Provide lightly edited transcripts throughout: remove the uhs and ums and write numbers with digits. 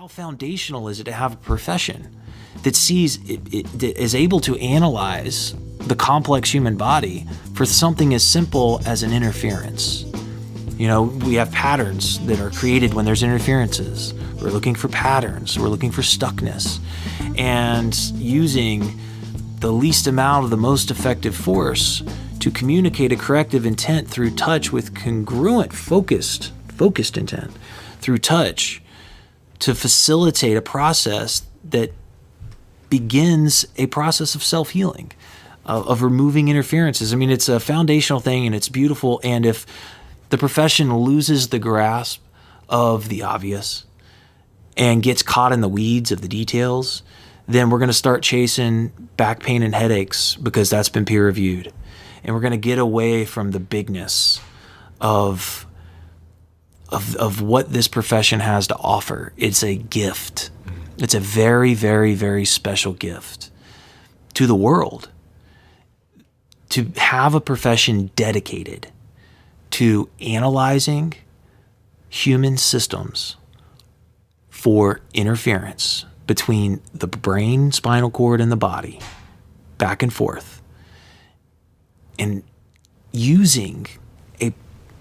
how foundational is it to have a profession that sees that is able to analyze the complex human body for something as simple as an interference. You know, we have patterns that are created when there's interferences. We're looking for patterns, we're looking for stuckness, and using the least amount of the most effective force to communicate a corrective intent through touch with congruent, focused intent through touch to facilitate a process that begins a process of self-healing, of removing interferences. I mean, it's a foundational thing and it's beautiful. And if the profession loses the grasp of the obvious and gets caught in the weeds of the details, then we're going to start chasing back pain and headaches because that's been peer reviewed. And we're going to get away from the bigness of what this profession has to offer. It's a gift. It's a very, very, very special gift to the world to have a profession dedicated to analyzing human systems for interference between the brain, spinal cord, and the body, back and forth, and using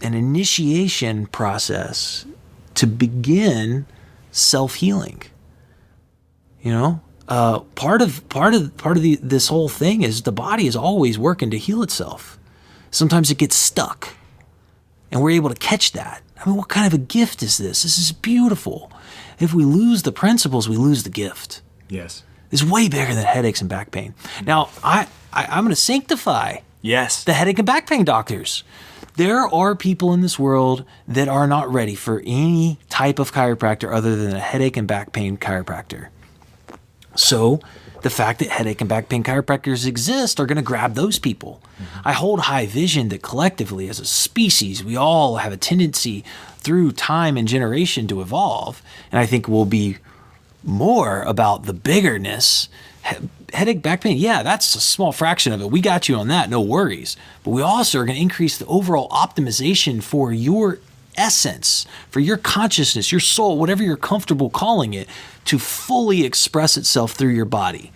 an initiation process to begin self-healing. You know, part of this whole thing is the body is always working to heal itself. Sometimes it gets stuck, and we're able to catch that. I mean, what kind of a gift is this? This is beautiful. If we lose the principles, we lose the gift. Yes. It's way bigger than headaches and back pain. Now, I'm going to sanctify the headache and back pain doctors. There are people in this world that are not ready for any type of chiropractor other than a headache and back pain chiropractor. So the fact that headache and back pain chiropractors exist are going to grab those people. I hold high vision that collectively as a species, we all have a tendency through time and generation to evolve. And I think we'll be more about the bigness. Headache, back pain, yeah, that's a small fraction of it. We got you on that, no worries. But we also are going to increase the overall optimization for your essence, for your consciousness, your soul, whatever you're comfortable calling it, to fully express itself through your body.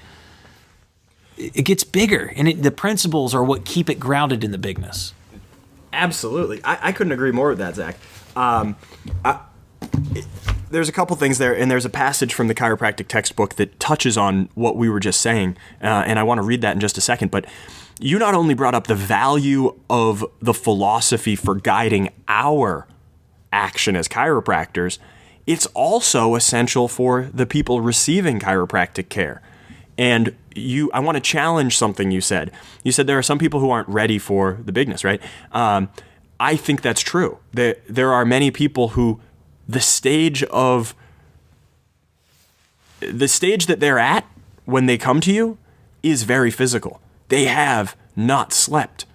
It gets bigger, and the principles are what keep it grounded in the bigness. Absolutely. I couldn't agree more with that, Zach. There's a couple things there, and there's a passage from the chiropractic textbook that touches on what we were just saying, and I want to read that in just a second. But you not only brought up the value of the philosophy for guiding our action as chiropractors, it's also essential for the people receiving chiropractic care. And I want to challenge something you said. You said there are some people who aren't ready for the bigness, right? I think that's true. There are many people who the stage that they're at when they come to you is very physical. They have not slept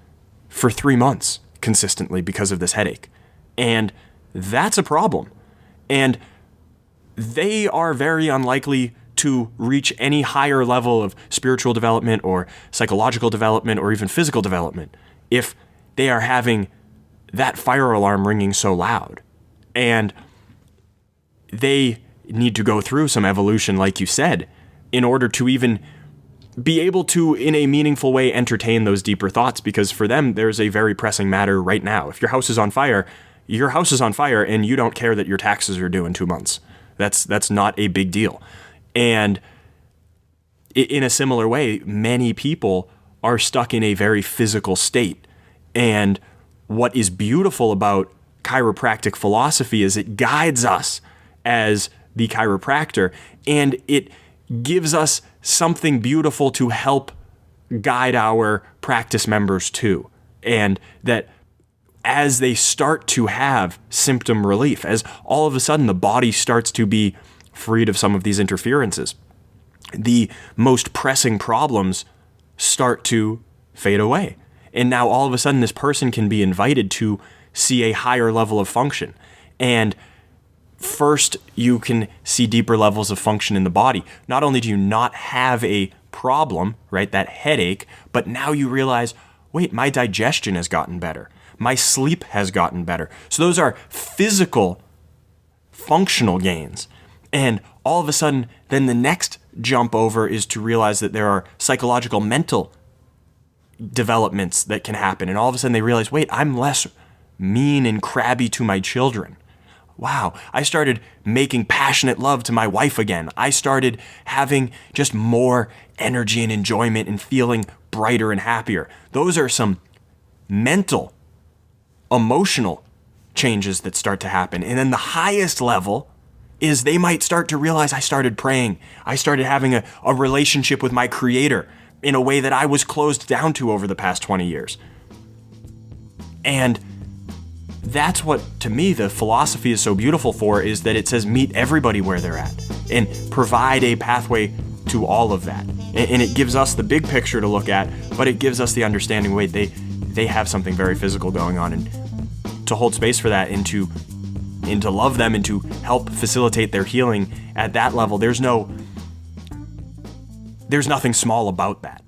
for 3 months consistently because of this headache. And that's a problem. And they are very unlikely to reach any higher level of spiritual development or psychological development or even physical development if they are having that fire alarm ringing so loud. And they need to go through some evolution, like you said, in order to even be able to, in a meaningful way, entertain those deeper thoughts, because for them, there's a very pressing matter right now. If your house is on fire, your house is on fire, and you don't care that your taxes are due in 2 months. That's not a big deal. And in a similar way, many people are stuck in a very physical state. And what is beautiful about chiropractic philosophy is it guides us as the chiropractor, and it gives us something beautiful to help guide our practice members too. And that as they start to have symptom relief, as all of a sudden the body starts to be freed of some of these interferences, the most pressing problems start to fade away. And now all of a sudden this person can be invited to see a higher level of function. And first, you can see deeper levels of function in the body. Not only do you not have a problem, right, that headache, but now you realize, wait, my digestion has gotten better. My sleep has gotten better. So those are physical, functional gains. And all of a sudden, then the next jump over is to realize that there are psychological, mental developments that can happen. And all of a sudden they realize, wait, I'm less mean and crabby to my children. Wow, I started making passionate love to my wife again. I started having just more energy and enjoyment and feeling brighter and happier. Those are some mental, emotional changes that start to happen. And then the highest level is they might start to realize I started praying. I started having a relationship with my Creator in a way that I was closed down to over the past 20 years. And that's what, to me, the philosophy is so beautiful for, is that it says meet everybody where they're at and provide a pathway to all of that. And it gives us the big picture to look at, but it gives us the understanding, wait, they have something very physical going on, and to hold space for that and to love them and to help facilitate their healing at that level, there's nothing small about that.